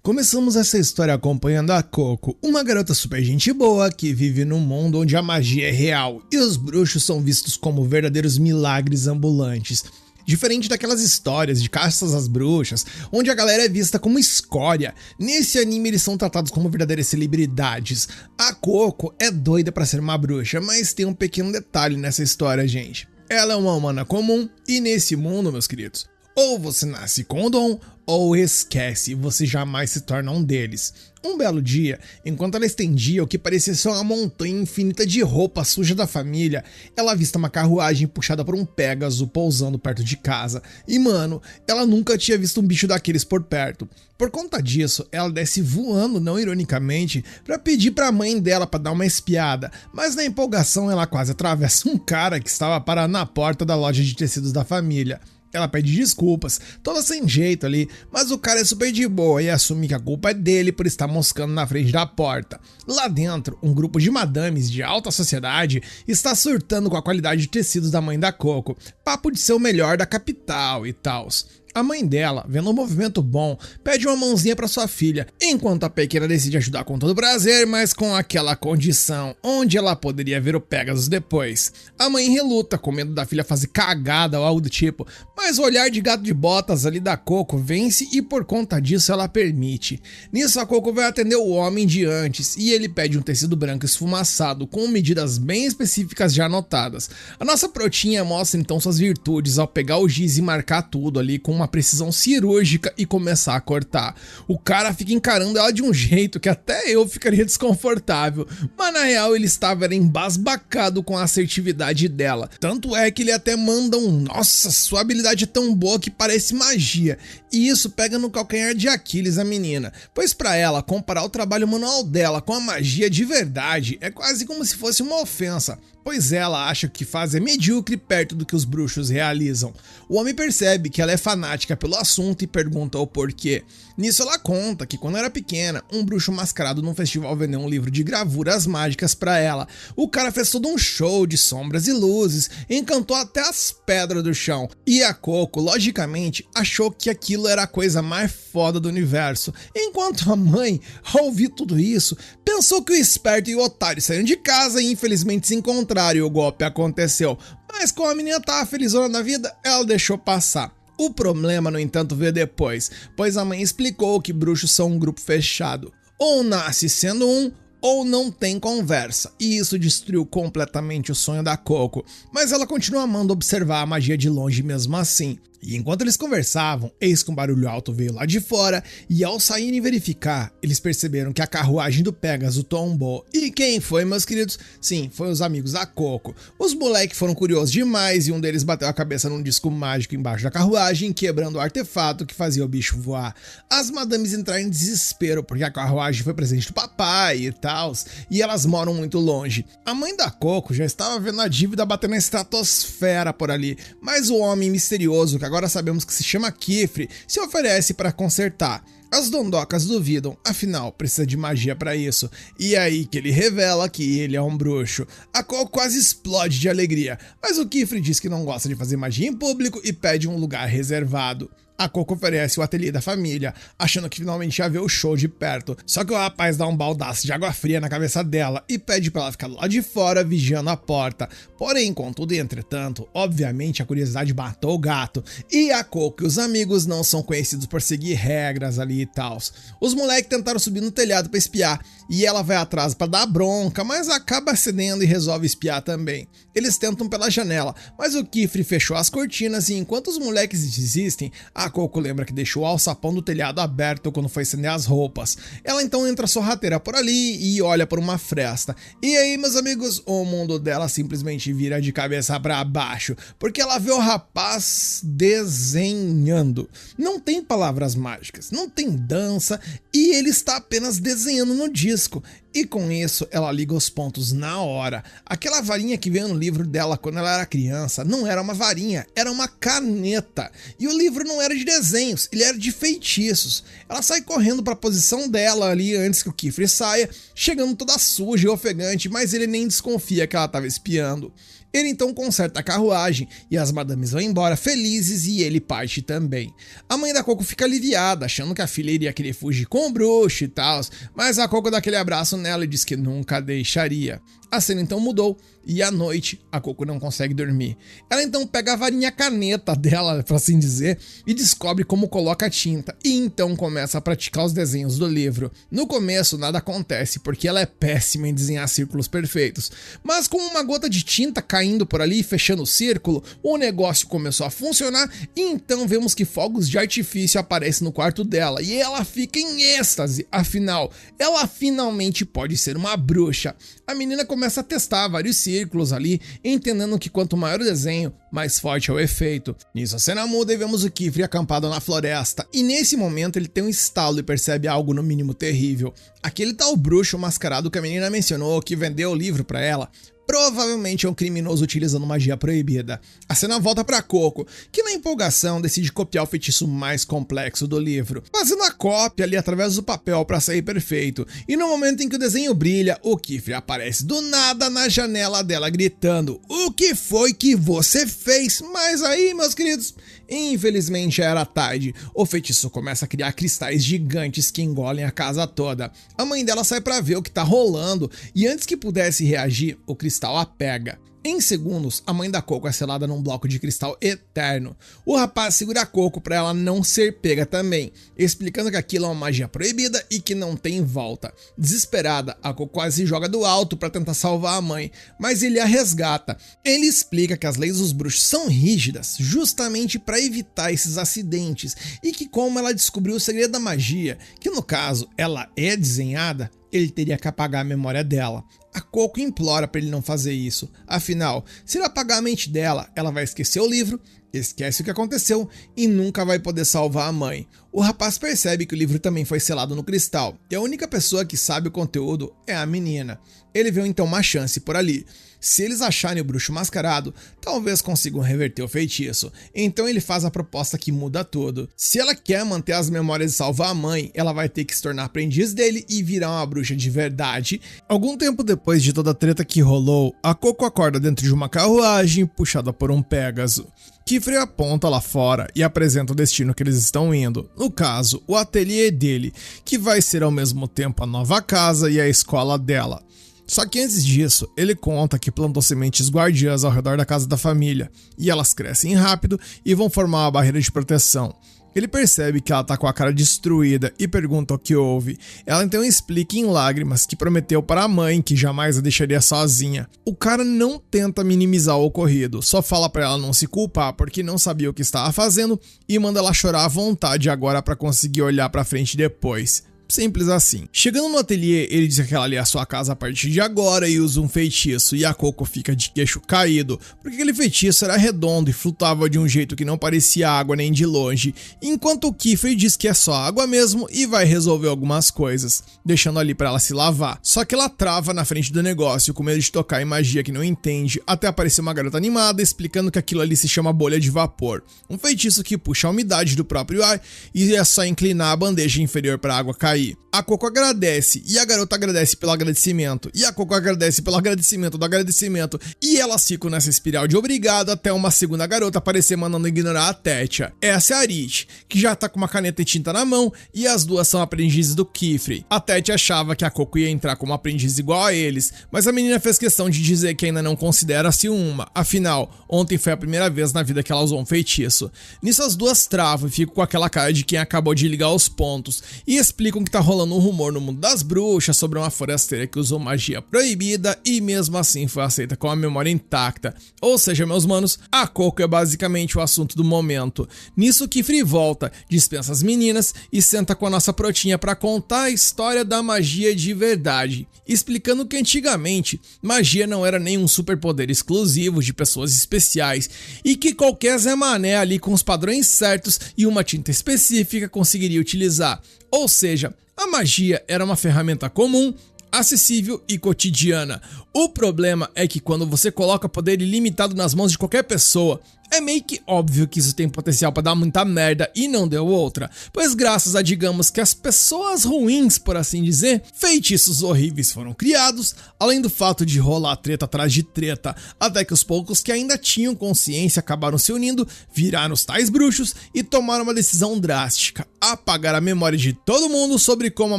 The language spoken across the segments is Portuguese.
Começamos essa história acompanhando a Coco, uma garota super gente boa que vive num mundo onde a magia é real e os bruxos são vistos como verdadeiros milagres ambulantes. Diferente daquelas histórias de caças às bruxas, onde a galera é vista como escória, nesse anime eles são tratados como verdadeiras celebridades. A Coco é doida pra ser uma bruxa, mas tem um pequeno detalhe nessa história, gente. Ela é uma humana comum e nesse mundo, meus queridos, ou você nasce com o dom, ou esquece, você jamais se torna um deles. Um belo dia, enquanto ela estendia o que parecia ser uma montanha infinita de roupa suja da família, ela avista uma carruagem puxada por um Pégaso pousando perto de casa. E mano, ela nunca tinha visto um bicho daqueles por perto. Por conta disso, ela desce voando, não ironicamente, pra pedir pra mãe dela pra dar uma espiada, mas na empolgação ela quase atravessa um cara que estava parado na porta da loja de tecidos da família. Ela pede desculpas, toda sem jeito ali, mas o cara é super de boa e assume que a culpa é dele por estar moscando na frente da porta. Lá dentro, um grupo de madames de alta sociedade está surtando com a qualidade de tecidos da mãe da Coco, papo de ser o melhor da capital e tals. A mãe dela, vendo um movimento bom, pede uma mãozinha para sua filha, enquanto a pequena decide ajudar com todo prazer, mas com aquela condição, onde ela poderia ver o Pégaso depois. A mãe reluta, com medo da filha fazer cagada ou algo do tipo, mas o olhar de gato de botas ali da Coco vence e por conta disso ela permite. Nisso a Coco vai atender o homem de antes e ele pede um tecido branco esfumaçado, com medidas bem específicas já anotadas. A nossa protinha mostra então suas virtudes ao pegar o giz e marcar tudo ali com uma precisão cirúrgica e começar a cortar. O cara fica encarando ela de um jeito que até eu ficaria desconfortável, mas na real ele estava embasbacado com a assertividade dela. Tanto é que ele até manda um "nossa, sua habilidade é tão boa que parece magia", e isso pega no calcanhar de Aquiles a menina, pois para ela comparar o trabalho manual dela com a magia de verdade é quase como se fosse uma ofensa, pois ela acha que o que faz é medíocre perto do que os bruxos realizam. O homem percebe que ela é fanática pelo assunto e pergunta o porquê. Nisso ela conta que quando era pequena, um bruxo mascarado num festival vendeu um livro de gravuras mágicas pra ela. O cara fez todo um show de sombras e luzes, encantou até as pedras do chão. E a Coco, logicamente, achou que aquilo era a coisa mais foda do universo. Enquanto a mãe, ao ouvir tudo isso, pensou que o esperto e o otário saíram de casa e infelizmente se encontraram e o golpe aconteceu. Mas como a menina tava felizona da vida, ela deixou passar. O problema, no entanto, veio depois, pois a mãe explicou que bruxos são um grupo fechado. Ou nasce sendo um, ou não tem conversa, e isso destruiu completamente o sonho da Coco, mas ela continua amando observar a magia de longe mesmo assim. E enquanto eles conversavam, eis que um barulho alto veio lá de fora, e ao saírem verificar, eles perceberam que a carruagem do Pégaso tombou. E quem foi, meus queridos? Sim, foi os amigos da Coco. Os moleques foram curiosos demais e um deles bateu a cabeça num disco mágico embaixo da carruagem, quebrando o artefato que fazia o bicho voar. As madames entraram em desespero, porque a carruagem foi presente do papai e tal, e elas moram muito longe. A mãe da Coco já estava vendo a dívida bater na estratosfera por ali, mas o homem misterioso, que agora sabemos que se chama Kifre, se oferece para consertar. As dondocas duvidam, afinal precisa de magia para isso, e é aí que ele revela que ele é um bruxo. A Coco quase explode de alegria, mas o Kifre diz que não gosta de fazer magia em público e pede um lugar reservado. A Coco oferece o ateliê da família, achando que finalmente ia ver o show de perto. Só que o rapaz dá um baldaço de água fria na cabeça dela e pede pra ela ficar lá de fora vigiando a porta. Porém, contudo e entretanto, obviamente a curiosidade matou o gato. E a Coco e os amigos não são conhecidos por seguir regras ali e tal. Os moleques tentaram subir no telhado pra espiar e ela vai atrás pra dar bronca, mas acaba cedendo e resolve espiar também. Eles tentam pela janela, mas o Kifre fechou as cortinas e enquanto os moleques desistem, a Coco lembra que deixou o alçapão do telhado aberto quando foi estender as roupas. Ela então entra sorrateira por ali e olha por uma fresta. E aí, meus amigos, o mundo dela simplesmente vira de cabeça para baixo, porque ela vê o rapaz desenhando. Não tem palavras mágicas, não tem dança e ele está apenas desenhando no disco. E com isso ela liga os pontos na hora. Aquela varinha que veio no livro dela quando ela era criança não era uma varinha, era uma caneta. E o livro não era de desenhos, ele era de feitiços. Ela sai correndo para a posição dela ali antes que o Kifre saia, chegando toda suja e ofegante, mas ele nem desconfia que ela estava espiando. Ele então conserta a carruagem e as madames vão embora felizes e ele parte também. A mãe da Coco fica aliviada, achando que a filha iria querer fugir com o bruxo e tal, mas a Coco dá aquele abraço nela e diz que nunca deixaria. A cena então mudou e à noite a Coco não consegue dormir. Ela então pega a varinha caneta dela, por assim dizer, e descobre como coloca a tinta e então começa a praticar os desenhos do livro. No começo nada acontece porque ela é péssima em desenhar círculos perfeitos, mas com uma gota de tinta caindo por ali e fechando o círculo, o negócio começou a funcionar e então vemos que fogos de artifício aparecem no quarto dela e ela fica em êxtase, afinal, ela finalmente pode ser uma bruxa. A menina começa a testar vários círculos ali, entendendo que quanto maior o desenho, mais forte é o efeito. Nisso a cena muda e vemos o Kifre acampado na floresta, e nesse momento ele tem um estalo e percebe algo no mínimo terrível. Aquele tal bruxo mascarado que a menina mencionou, que vendeu o livro pra ela, provavelmente é um criminoso utilizando magia proibida. A cena volta pra Coco, que na empolgação decide copiar o feitiço mais complexo do livro, fazendo a cópia ali através do papel pra sair perfeito. E no momento em que o desenho brilha, o Kifre aparece do nada na janela dela gritando: "O que foi que você fez?" Mas aí, meus queridos, infelizmente já era tarde. O feitiço começa a criar cristais gigantes que engolem a casa toda. A mãe dela sai pra ver o que tá rolando e antes que pudesse reagir, o cristal a pega. Em segundos, a mãe da Coco é selada num bloco de cristal eterno. O rapaz segura a Coco para ela não ser pega também, explicando que aquilo é uma magia proibida e que não tem volta. Desesperada, a Coco quase joga do alto para tentar salvar a mãe, mas ele a resgata. Ele explica que as leis dos bruxos são rígidas, justamente para evitar esses acidentes, e que como ela descobriu o segredo da magia, que no caso ela é desenhada, ele teria que apagar a memória dela. A Coco implora para ele não fazer isso, afinal, se ele apagar a mente dela, ela vai esquecer o livro, esquece o que aconteceu e nunca vai poder salvar a mãe. O rapaz percebe que o livro também foi selado no cristal, e a única pessoa que sabe o conteúdo é a menina. Ele vê então uma chance por ali. Se eles acharem o bruxo mascarado, talvez consigam reverter o feitiço. Então ele faz a proposta que muda tudo. Se ela quer manter as memórias e salvar a mãe, ela vai ter que se tornar aprendiz dele e virar uma bruxa de verdade. Algum tempo depois de toda a treta que rolou, a Coco acorda dentro de uma carruagem puxada por um Pégaso. Kifre aponta lá fora e apresenta o destino que eles estão indo, no caso, o ateliê dele, que vai ser ao mesmo tempo a nova casa e a escola dela. Só que antes disso, ele conta que plantou sementes guardiãs ao redor da casa da família, e elas crescem rápido e vão formar uma barreira de proteção. Ele percebe que ela tá com a cara destruída e pergunta o que houve. Ela então explica em lágrimas que prometeu para a mãe que jamais a deixaria sozinha. O cara não tenta minimizar o ocorrido, só fala para ela não se culpar porque não sabia o que estava fazendo e manda ela chorar à vontade agora para conseguir olhar para frente depois. Simples assim. Chegando no ateliê, ele diz que ela ali é a sua casa a partir de agora e usa um feitiço, e a Coco fica de queixo caído, porque aquele feitiço era redondo e flutuava de um jeito que não parecia água nem de longe, enquanto o Kifre diz que é só água mesmo e vai resolver algumas coisas, deixando ali pra ela se lavar. Só que ela trava na frente do negócio, com medo de tocar em magia que não entende, até aparecer uma garota animada explicando que aquilo ali se chama bolha de vapor, um feitiço que puxa a umidade do próprio ar e é só inclinar a bandeja inferior pra água cair. A Coco agradece, e a garota agradece pelo agradecimento, e a Coco agradece pelo agradecimento do agradecimento, e elas ficam nessa espiral de obrigado até uma segunda garota aparecer mandando ignorar a Tétia. Essa é a Arit, que já tá com uma caneta e tinta na mão, e as duas são aprendizes do Kifre. A Tétia achava que a Coco ia entrar como aprendiz igual a eles, mas a menina fez questão de dizer que ainda não considera-se uma, afinal, ontem foi a primeira vez na vida que ela usou um feitiço. Nisso as duas travam e ficam com aquela cara de quem acabou de ligar os pontos, e explicam que tá rolando um rumor no mundo das bruxas sobre uma forasteira que usou magia proibida e mesmo assim foi aceita com a memória intacta. Ou seja, meus manos, a Coco é basicamente o assunto do momento. Nisso, Kifre volta, dispensa as meninas e senta com a nossa protinha para contar a história da magia de verdade, explicando que antigamente magia não era nenhum superpoder exclusivo de pessoas especiais e que qualquer Zé Mané ali com os padrões certos e uma tinta específica conseguiria utilizar. Ou seja, a magia era uma ferramenta comum, acessível e cotidiana. O problema é que quando você coloca poder ilimitado nas mãos de qualquer pessoa, É meio que óbvio que isso tem potencial pra dar muita merda e não deu outra, pois graças a, digamos que as pessoas ruins, por assim dizer, feitiços horríveis foram criados, além do fato de rolar treta atrás de treta, até que os poucos que ainda tinham consciência acabaram se unindo, viraram os tais bruxos e tomaram uma decisão drástica: apagar a memória de todo mundo sobre como a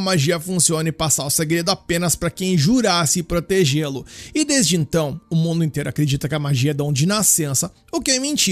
magia funciona e passar o segredo apenas pra quem jurasse protegê-lo. E desde então, o mundo inteiro acredita que a magia é dom de nascença, o que é mentira,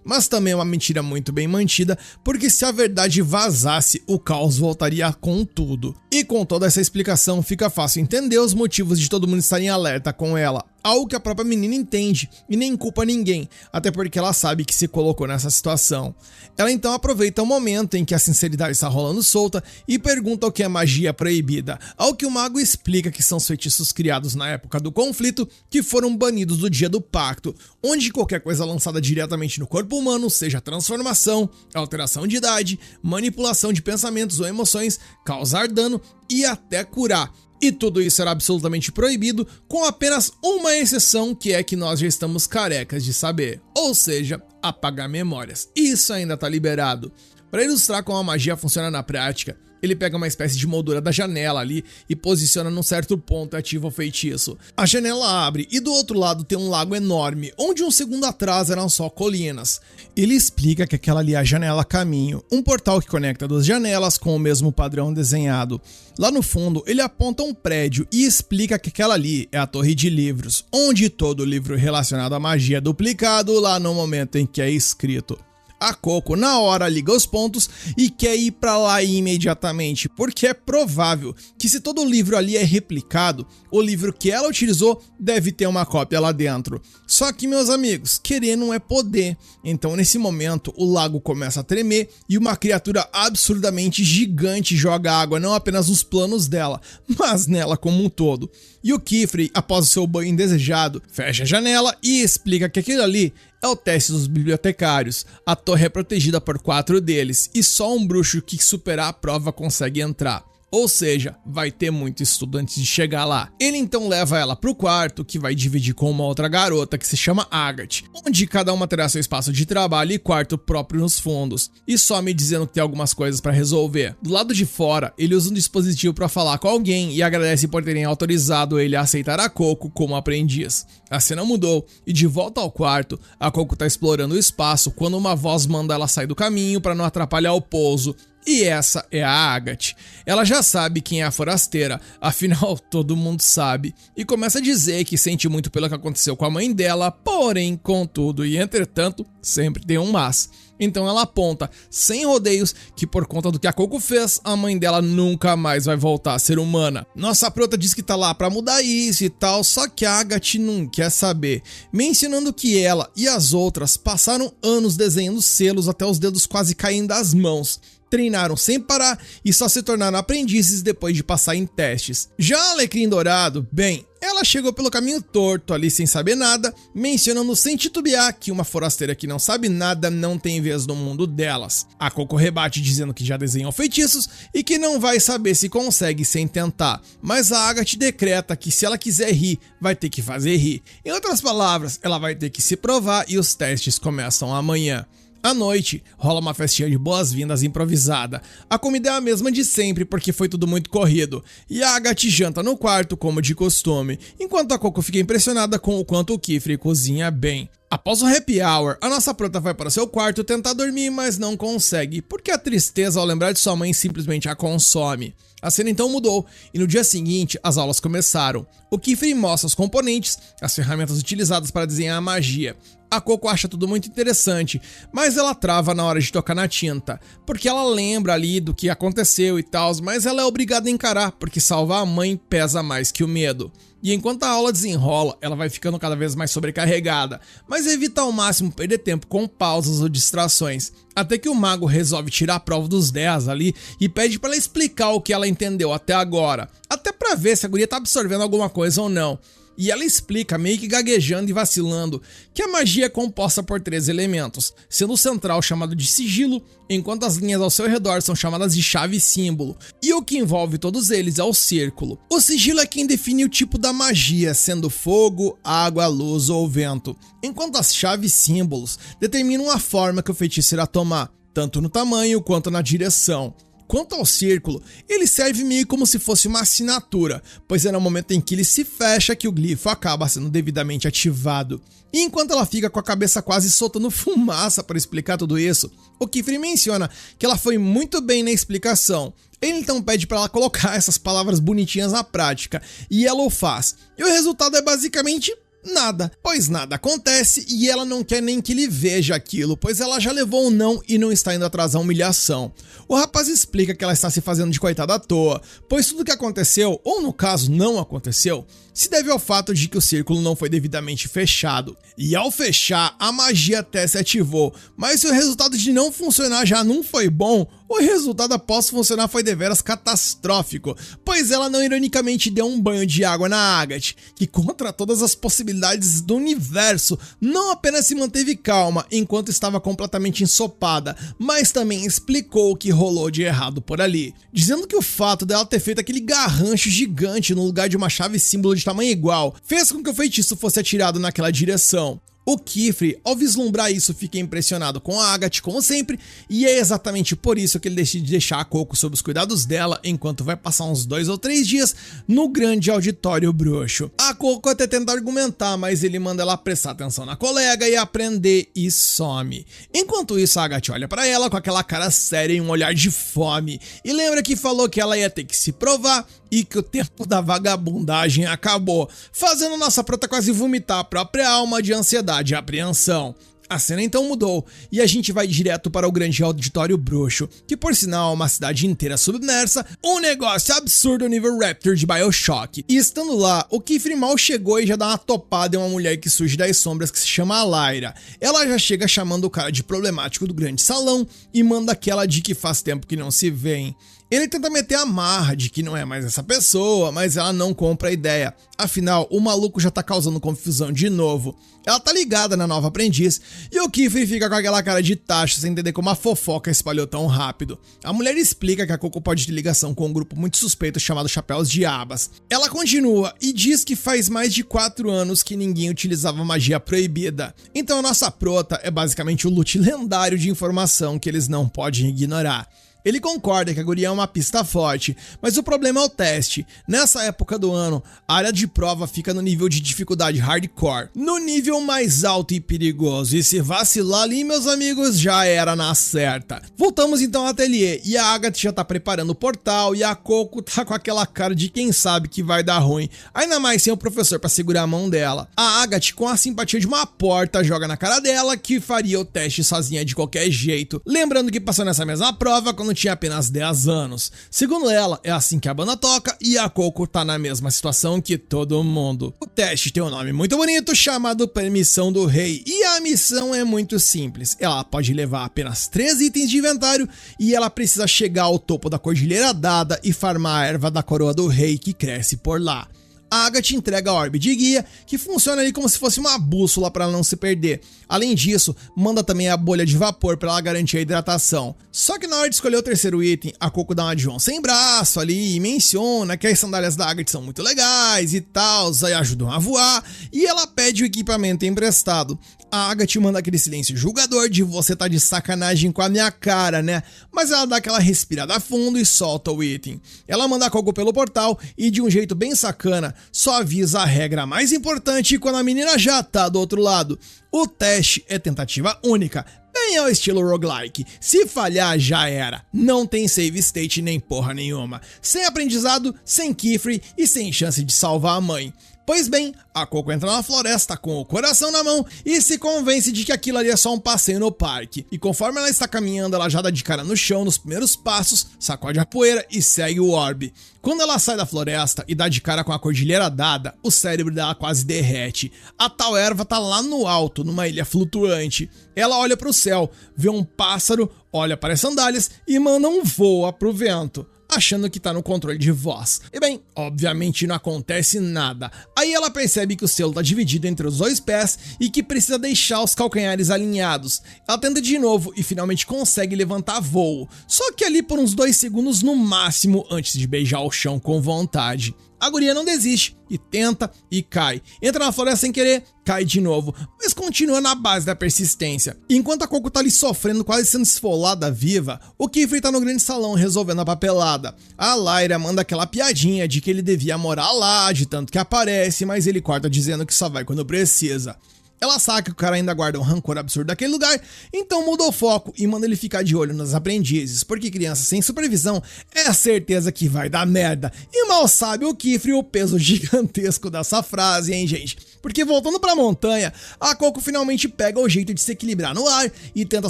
mas também é uma mentira muito bem mantida, porque se a verdade vazasse, o caos voltaria com tudo. E com toda essa explicação, fica fácil entender os motivos de todo mundo estar em alerta com ela, algo que a própria menina entende e nem culpa ninguém, até porque ela sabe que se colocou nessa situação. Ela então aproveita o momento em que a sinceridade está rolando solta e pergunta o que é magia proibida, ao que o mago explica que são os feitiços criados na época do conflito que foram banidos do dia do pacto, onde qualquer coisa lançada diretamente no corpo humano, seja transformação, alteração de idade, manipulação de pensamentos ou emoções, causar dano e até curar. E tudo isso era absolutamente proibido, com apenas uma exceção, que é que nós já estamos carecas de saber, ou seja, apagar memórias. Isso ainda tá liberado. Para ilustrar como a magia funciona na prática, ele pega uma espécie de moldura da janela ali e posiciona num certo ponto e ativa o feitiço. A janela abre e do outro lado tem um lago enorme, onde um segundo atrás eram só colinas. Ele explica que aquela ali é a janela caminho, um portal que conecta duas janelas com o mesmo padrão desenhado. Lá no fundo, ele aponta um prédio e explica que aquela ali é a torre de livros, onde todo livro relacionado à magia é duplicado lá no momento em que é escrito. A Coco na hora liga os pontos e quer ir pra lá imediatamente, porque é provável que se todo o livro ali é replicado, o livro que ela utilizou deve ter uma cópia lá dentro. Só que, meus amigos, querer não é poder. Então nesse momento o lago começa a tremer e uma criatura absurdamente gigante joga água não apenas nos planos dela, mas nela como um todo. E o Kifrey, após o seu banho indesejado, fecha a janela e explica que aquilo ali é o teste dos bibliotecários. A torre é protegida por 4 deles e só um bruxo que superar a prova consegue entrar. Ou seja, vai ter muito estudo antes de chegar lá. Ele então leva ela pro quarto, que vai dividir com uma outra garota que se chama Agathe, onde cada uma terá seu espaço de trabalho e quarto próprio nos fundos, e some dizendo que tem algumas coisas para resolver. Do lado de fora, ele usa um dispositivo para falar com alguém e agradece por terem autorizado ele a aceitar a Coco como aprendiz. A cena mudou e de volta ao quarto, a Coco tá explorando o espaço quando uma voz manda ela sair do caminho para não atrapalhar o pouso. E essa é a Agathe. Ela já sabe quem é a forasteira, afinal todo mundo sabe, e começa a dizer que sente muito pelo que aconteceu com a mãe dela, porém, contudo e entretanto, sempre tem um mas. Então ela aponta, sem rodeios, que por conta do que a Coco fez, a mãe dela nunca mais vai voltar a ser humana. Nossa prota diz que tá lá pra mudar isso e tal, só que a Agathe não quer saber, mencionando que ela e as outras passaram anos desenhando selos até os dedos quase caindo das mãos. Treinaram sem parar e só se tornaram aprendizes depois de passar em testes. Já a Alecrim Dourado, bem, ela chegou pelo caminho torto ali sem saber nada, mencionando sem titubear que uma forasteira que não sabe nada não tem vez no mundo delas. A Coco rebate dizendo que já desenhou feitiços e que não vai saber se consegue sem tentar, mas a Agathe decreta que se ela quiser rir, vai ter que fazer rir. Em outras palavras, ela vai ter que se provar e os testes começam amanhã. À noite, rola uma festinha de boas-vindas improvisada. A comida é a mesma de sempre porque foi tudo muito corrido. E a Agathe janta no quarto como de costume, enquanto a Coco fica impressionada com o quanto o Kifrey cozinha bem. Após o happy hour, a nossa prota vai para seu quarto tentar dormir, mas não consegue, porque a tristeza ao lembrar de sua mãe simplesmente a consome. A cena então mudou, e no dia seguinte, as aulas começaram. O Kifrey mostra os componentes, as ferramentas utilizadas para desenhar a magia. A Coco acha tudo muito interessante, mas ela trava na hora de tocar na tinta, porque ela lembra ali do que aconteceu e tal, mas ela é obrigada a encarar, porque salvar a mãe pesa mais que o medo. E enquanto a aula desenrola, ela vai ficando cada vez mais sobrecarregada, mas evita ao máximo perder tempo com pausas ou distrações, até que o mago resolve tirar a prova dos 10 ali e pede para ela explicar o que ela entendeu até agora, até para ver se a guria tá absorvendo alguma coisa ou não. e ela explica, meio que gaguejando e vacilando, que a magia é composta por 3 elementos, sendo o central chamado de sigilo, enquanto as linhas ao seu redor são chamadas de chave e símbolo, e o que envolve todos eles é o círculo. O sigilo é quem define o tipo da magia, sendo fogo, água, luz ou vento, enquanto as chaves e símbolos determinam a forma que o feitiço irá tomar, tanto no tamanho quanto na direção. Quanto ao círculo, ele serve meio como se fosse uma assinatura, pois é no momento em que ele se fecha que o glifo acaba sendo devidamente ativado. E enquanto ela fica com a cabeça quase soltando fumaça para explicar tudo isso, o Kiefer menciona que ela foi muito bem na explicação. Ele então pede para ela colocar essas palavras bonitinhas na prática, e ela o faz. E o resultado é basicamente nada, pois nada acontece e ela não quer nem que ele veja aquilo, pois ela já levou um não e não está indo atrás da humilhação. O rapaz explica que ela está se fazendo de coitada à toa, pois tudo que aconteceu, ou no caso não aconteceu, se deve ao fato de que o círculo não foi devidamente fechado. E ao fechar, a magia até se ativou, mas se o resultado de não funcionar já não foi bom, o resultado após funcionar foi deveras catastrófico, pois ela não ironicamente deu um banho de água na Agatha, que contra todas as possibilidades do universo, não apenas se manteve calma enquanto estava completamente ensopada, mas também explicou o que rolou de errado por ali, dizendo que o fato dela ter feito aquele garrancho gigante no lugar de uma chave símbolo de tamanho igual, fez com que o feitiço fosse atirado naquela direção. O Kiefer, ao vislumbrar isso, fica impressionado com a Agatha, como sempre, e é exatamente por isso que ele decide deixar a Coco sob os cuidados dela, enquanto vai passar uns 2 ou 3 dias no grande auditório bruxo. A Coco até tenta argumentar, mas ele manda ela prestar atenção na colega e aprender e some. Enquanto isso, a Agatha olha pra ela com aquela cara séria e um olhar de fome, e lembra que falou que ela ia ter que se provar e que o tempo da vagabundagem acabou, fazendo nossa prota quase vomitar a própria alma de ansiedade e apreensão. A cena então mudou e a gente vai direto para o grande auditório bruxo, que por sinal é uma cidade inteira submersa, um negócio absurdo nível Raptor de BioShock. E estando lá, o Kiefer mal chegou e já dá uma topada em uma mulher que surge das sombras que se chama Lyra. Ela já chega chamando o cara de problemático do grande salão e manda aquela de que faz tempo que não se vêem. Ele tenta meter a marra de que não é mais essa pessoa, mas ela não compra a ideia. Afinal, o maluco já tá causando confusão de novo. Ela tá ligada na nova aprendiz e o Kiefer fica com aquela cara de tacho sem entender como a fofoca espalhou tão rápido. A mulher explica que a Coco pode ter ligação com um grupo muito suspeito chamado Chapéus de Abas. Ela continua e diz que faz mais de 4 anos que ninguém utilizava magia proibida. Então a nossa prota é basicamente o loot lendário de informação que eles não podem ignorar. Ele concorda que a guria é uma pista forte, mas o problema é o teste. Nessa época do ano, a área de prova fica no nível de dificuldade hardcore, no nível mais alto e perigoso, e se vacilar ali, meus amigos, já era na certa. Voltamos então ao ateliê, e a Agatha já tá preparando o portal, e a Coco tá com aquela cara de quem sabe que vai dar ruim, ainda mais sem o professor pra segurar a mão dela. A Agatha, com a simpatia de uma porta, joga na cara dela que faria o teste sozinha de qualquer jeito, lembrando que passou nessa mesma prova quando tinha apenas 10 anos. Segundo ela, é assim que a banda toca e a Coco tá na mesma situação que todo mundo. O teste tem um nome muito bonito chamado Permissão do Rei e a missão é muito simples. Ela pode levar apenas 3 itens de inventário e ela precisa chegar ao topo da Cordilheira Dada e farmar a erva da coroa do rei que cresce por lá. A Agatha entrega a orbe de guia, que funciona ali como se fosse uma bússola para ela não se perder. Além disso, manda também a bolha de vapor para ela garantir a hidratação. Só que na hora de escolher o terceiro item, a Coco dá uma de João sem braço ali e menciona que as sandálias da Agatha são muito legais e tal, aí ajudam a voar, e ela pede o equipamento emprestado. A Agatha manda aquele silêncio julgador de você tá de sacanagem com a minha cara, né? Mas ela dá aquela respirada fundo e solta o item. Ela manda a Coco pelo portal e de um jeito bem sacana, só avisa a regra mais importante quando a menina já tá do outro lado. O teste é tentativa única, bem ao estilo roguelike. Se falhar, já era. Não tem save state nem porra nenhuma. Sem aprendizado, sem Kiefer e sem chance de salvar a mãe. Pois bem, a Coco entra na floresta com o coração na mão e se convence de que aquilo ali é só um passeio no parque. E conforme ela está caminhando, ela já dá de cara no chão nos primeiros passos, sacode a poeira e segue o orbe. Quando ela sai da floresta e dá de cara com a Cordilheira Dada, o cérebro dela quase derrete. A tal erva tá lá no alto, numa ilha flutuante. Ela olha para o céu, vê um pássaro, olha para as sandálias e manda um voa pro vento. achando que tá no controle de voz. E bem, obviamente não acontece nada. Aí ela percebe que o selo tá dividido entre os dois pés e que precisa deixar os calcanhares alinhados. Ela tenta de novo e finalmente consegue levantar voo, só que ali por uns 2 segundos no máximo antes de beijar o chão com vontade. A guria não desiste e tenta e cai. Entra na floresta sem querer, cai de novo, mas continua na base da persistência. Enquanto a Coco tá ali sofrendo, quase sendo esfolada viva, o Kiefer tá no grande salão resolvendo a papelada. A Lyra manda aquela piadinha de que ele devia morar lá, de tanto que aparece, mas ele corta dizendo que só vai quando precisa. Ela sabe que o cara ainda guarda um rancor absurdo daquele lugar, então muda o foco e manda ele ficar de olho nos aprendizes, porque criança sem supervisão é a certeza que vai dar merda. E mal sabe o Kiefer o peso gigantesco dessa frase, hein, gente? Porque voltando pra montanha, a Coco finalmente pega o jeito de se equilibrar no ar e tenta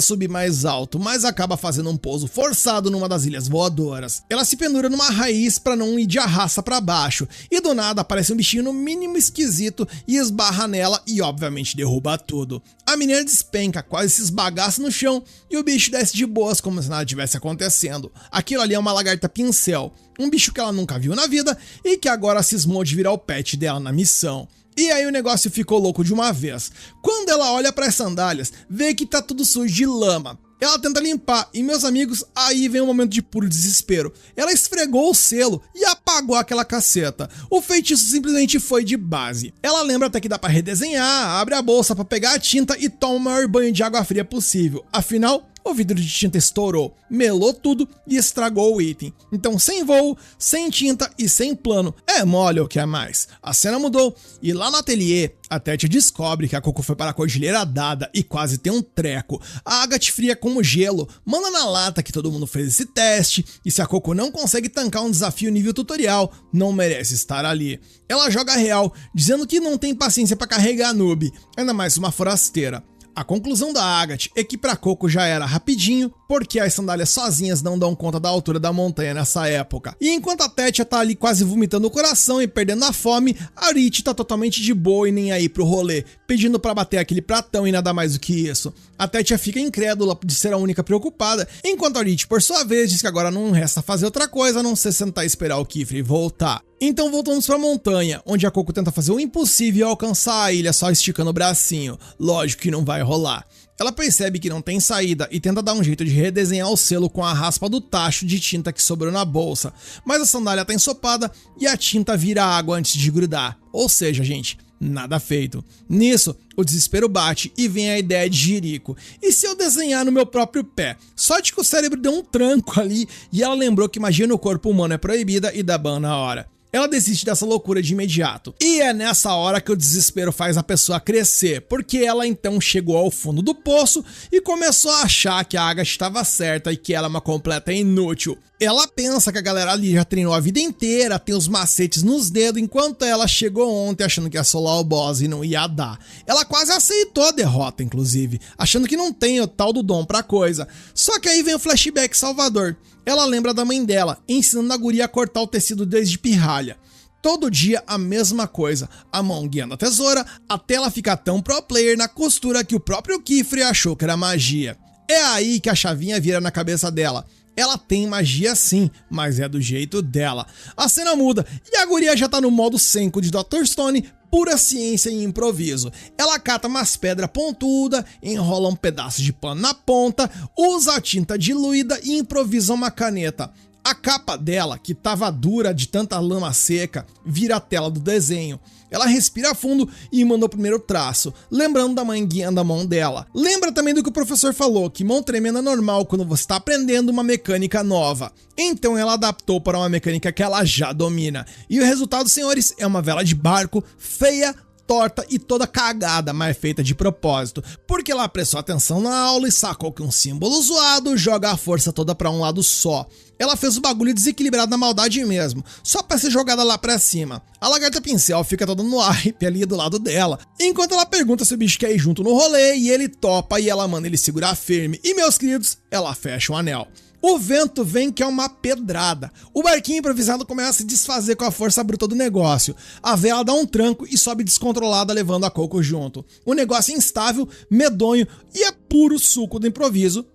subir mais alto, mas acaba fazendo um pouso forçado numa das ilhas voadoras. Ela se pendura numa raiz pra não ir de arrasta pra baixo, e do nada aparece um bichinho no mínimo esquisito e esbarra nela e obviamente derruba tudo. A menina despenca, quase se esbagaça no chão e o bicho desce de boas como se nada tivesse acontecendo. Aquilo ali é uma lagarta pincel, um bicho que ela nunca viu na vida e que agora cismou de virar o pet dela na missão. E aí o negócio ficou louco de uma vez. Quando ela olha para as sandálias, vê que tá tudo sujo de lama. Ela tenta limpar e, meus amigos, aí vem um momento de puro desespero. Ela esfregou o selo e apagou aquela caceta. O feitiço simplesmente foi de base. Ela lembra até que dá para redesenhar, abre a bolsa para pegar a tinta e toma o maior banho de água fria possível. Afinal, o vidro de tinta estourou, melou tudo e estragou o item. Então, sem voo, sem tinta e sem plano, é mole o que é mais. A cena mudou e lá no ateliê, a Tétia descobre que a Coco foi para a Cordilheira Dada e quase tem um treco. A Agathe fria como gelo, manda na lata que todo mundo fez esse teste e se a Coco não consegue tancar um desafio nível tutorial, não merece estar ali. Ela joga real, dizendo que não tem paciência para carregar a noob, ainda mais uma forasteira. A conclusão da Agathe é que pra Coco já era rapidinho, porque as sandálias sozinhas não dão conta da altura da montanha nessa época. E enquanto a Tétia tá ali quase vomitando o coração e perdendo a fome, a Rich tá totalmente de boa e nem aí pro rolê, pedindo pra bater aquele pratão e nada mais do que isso. A Tétia fica incrédula de ser a única preocupada, enquanto a Rich, por sua vez, diz que agora não resta fazer outra coisa a não ser sentar e esperar o Kiefer voltar. Então voltamos pra montanha, onde a Coco tenta fazer o impossível e alcançar a ilha só esticando o bracinho. Lógico que não vai rolar. Ela percebe que não tem saída e tenta dar um jeito de redesenhar o selo com a raspa do tacho de tinta que sobrou na bolsa, mas a sandália tá ensopada e a tinta vira água antes de grudar. Ou seja, gente, nada feito. Nisso, o desespero bate e vem a ideia de Jerico. E se eu desenhar no meu próprio pé? Sorte que o cérebro deu um tranco ali e ela lembrou que magia no corpo humano é proibida e dá ban na hora. Ela desiste dessa loucura de imediato. E é nessa hora que o desespero faz a pessoa crescer, porque ela então chegou ao fundo do poço e começou a achar que a Agathe estava certa e que ela é uma completa inútil. Ela pensa que a galera ali já treinou a vida inteira, tem os macetes nos dedos, enquanto ela chegou ontem achando que ia solar o boss e não ia dar. Ela quase aceitou a derrota, inclusive, achando que não tem o tal do dom pra coisa. Só que aí vem o flashback salvador. Ela lembra da mãe dela, ensinando a guria a cortar o tecido desde pirralha. Todo dia a mesma coisa, a mão guiando a tesoura, até ela ficar tão pro player na costura que o próprio Kiefer achou que era magia. É aí que a chavinha vira na cabeça dela. Ela tem magia sim, mas é do jeito dela. A cena muda e a guria já tá no modo senko de Dr. Stone, pura ciência e improviso. Ela cata umas pedras pontudas, enrola um pedaço de pano na ponta, usa a tinta diluída e improvisa uma caneta. A capa dela, que tava dura de tanta lama seca, vira a tela do desenho. Ela respira fundo e manda o primeiro traço, lembrando da mãe guiando a mão dela. Lembra também do que o professor falou, que mão tremenda é normal quando você está aprendendo uma mecânica nova. Então ela adaptou para uma mecânica que ela já domina. E o resultado, senhores, é uma vela de barco feia, torta e toda cagada, mas feita de propósito, porque ela prestou atenção na aula e sacou que um símbolo zoado joga a força toda pra um lado só. Ela fez o bagulho desequilibrado na maldade mesmo, só pra ser jogada lá pra cima. A lagarta pincel fica toda no hype ali do lado dela, enquanto ela pergunta se o bicho quer ir junto no rolê e ele topa e ela manda ele segurar firme. E meus queridos, ela fecha o anel. O vento vem que é uma pedrada. O barquinho improvisado começa a se desfazer com a força bruta do negócio. A vela dá um tranco e sobe descontrolada, levando a Coco junto. O negócio é instável, medonho e é puro suco do improviso.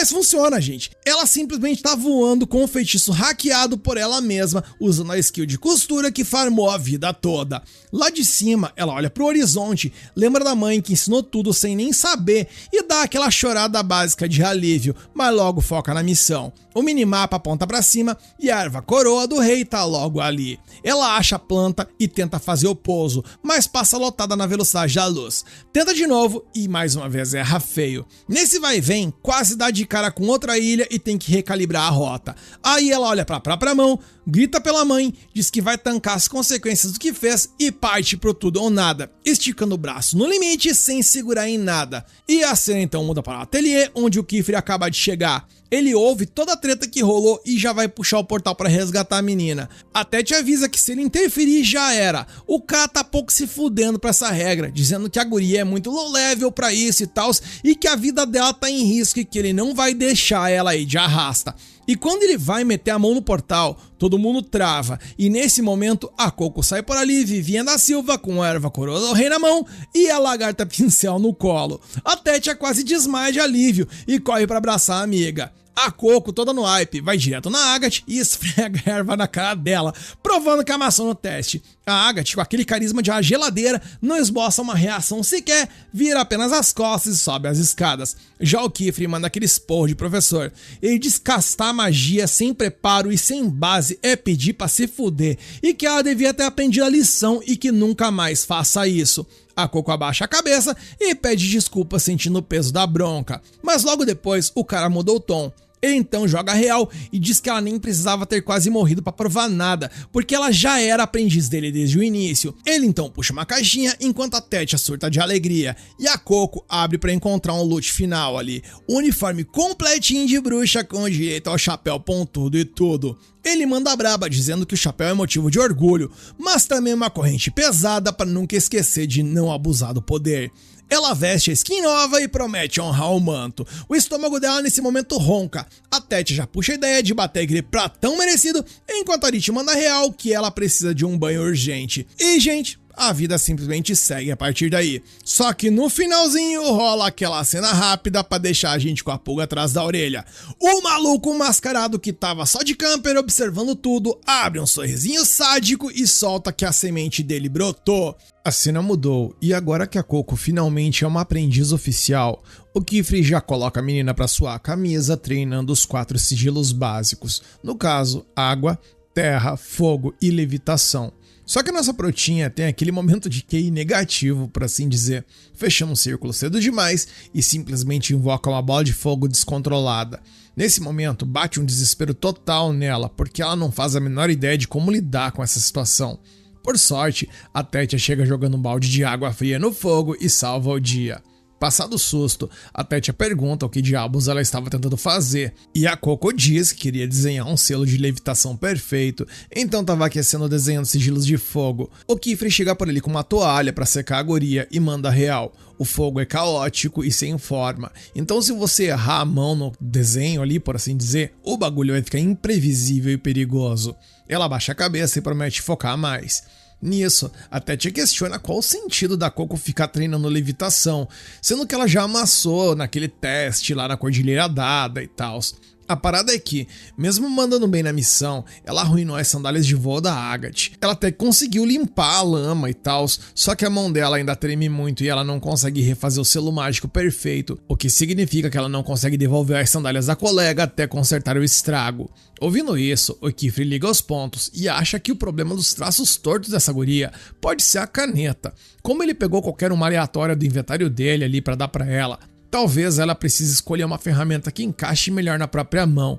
Mas funciona, gente. Ela simplesmente tá voando com um feitiço hackeado por ela mesma, usando a skill de costura que farmou a vida toda. Lá de cima, ela olha pro horizonte, lembra da mãe que ensinou tudo sem nem saber e dá aquela chorada básica de alívio, mas logo foca na missão. O minimapa aponta pra cima e a erva coroa do rei tá logo ali. Ela acha a planta e tenta fazer o pouso, mas passa lotada na velocidade da luz. Tenta de novo e mais uma vez erra feio. Nesse vai e vem, quase dá de cara com outra ilha e tem que recalibrar a rota. Aí ela olha pra própria mão, grita pela mãe, diz que vai tancar as consequências do que fez e parte pro tudo ou nada, esticando o braço no limite sem segurar em nada. E a cena então muda para o ateliê, onde o Kifre acaba de chegar. Ele ouve toda a treta que rolou e já vai puxar o portal para resgatar a menina. Até te avisa que se ele interferir já era. O cara tá pouco se fudendo pra essa regra, dizendo que a guria é muito low level pra isso e tal, e que a vida dela tá em risco e que ele não vai deixar ela aí de arrasta. E quando ele vai meter a mão no portal, todo mundo trava. E nesse momento, a Coco sai por ali, Vivinha da Silva, com a erva coroa do rei na mão e a lagarta pincel no colo. A Tétia quase desmaia de alívio e corre pra abraçar a amiga. A Coco, toda no hype, vai direto na Agathe e esfrega a erva na cara dela, provando que amassou no teste. A Agathe, com aquele carisma de uma geladeira, não esboça uma reação sequer, vira apenas as costas e sobe as escadas. Já o Kifre manda aquele esporro de professor. Ele diz que castar magia sem preparo e sem base é pedir pra se fuder, e que ela devia ter aprendido a lição e que nunca mais faça isso. A Coco abaixa a cabeça e pede desculpa sentindo o peso da bronca. Mas logo depois, o cara mudou o tom. Ele então joga real e diz que ela nem precisava ter quase morrido pra provar nada, porque ela já era aprendiz dele desde o início. Ele então puxa uma caixinha enquanto a Tétia surta de alegria, e a Coco abre pra encontrar um loot final ali. Um uniforme completinho de bruxa com direito ao chapéu pontudo e tudo. Ele manda braba dizendo que o chapéu é motivo de orgulho, mas também uma corrente pesada para nunca esquecer de não abusar do poder. Ela veste a skin nova e promete honrar o manto. O estômago dela nesse momento ronca. A Tétia já puxa a ideia de bater aquele pratão merecido, enquanto a Rit manda real que ela precisa de um banho urgente. E, gente, a vida simplesmente segue a partir daí. Só que no finalzinho rola aquela cena rápida pra deixar a gente com a pulga atrás da orelha. O maluco mascarado que tava só de camper observando tudo, abre um sorrisinho sádico e solta que a semente dele brotou. A cena mudou e agora que a Coco finalmente é uma aprendiz oficial, o Kifre já coloca a menina pra suar a camisa treinando os 4 sigilos básicos. No caso, água, terra, fogo e levitação. Só que a nossa protinha tem aquele momento de QI negativo, por assim dizer, fechando um círculo cedo demais e simplesmente invoca uma bola de fogo descontrolada. Nesse momento bate um desespero total nela, porque ela não faz a menor ideia de como lidar com essa situação. Por sorte, a Tétia chega jogando um balde de água fria no fogo e salva o dia. Passado o susto, a Tétia pergunta o que diabos ela estava tentando fazer, e a Coco diz que queria desenhar um selo de levitação perfeito, então estava aquecendo desenhando sigilos de fogo. O Kifre chega por ali com uma toalha para secar a guria e manda real. O fogo é caótico e sem forma, então se você errar a mão no desenho ali, por assim dizer, o bagulho vai ficar imprevisível e perigoso. Ela abaixa a cabeça e promete focar mais. Nisso, a Tétia questiona qual o sentido da Coco ficar treinando levitação, sendo que ela já amassou naquele teste lá na Cordilheira Dada e tal. A parada é que, mesmo mandando bem na missão, ela arruinou as sandálias de voo da Agathe. Ela até conseguiu limpar a lama e tal, só que a mão dela ainda treme muito e ela não consegue refazer o selo mágico perfeito, o que significa que ela não consegue devolver as sandálias da colega até consertar o estrago. Ouvindo isso, o Kifre liga os pontos e acha que o problema dos traços tortos dessa guria pode ser a caneta. Como ele pegou qualquer uma aleatória do inventário dele ali pra dar pra ela, talvez ela precise escolher uma ferramenta que encaixe melhor na própria mão.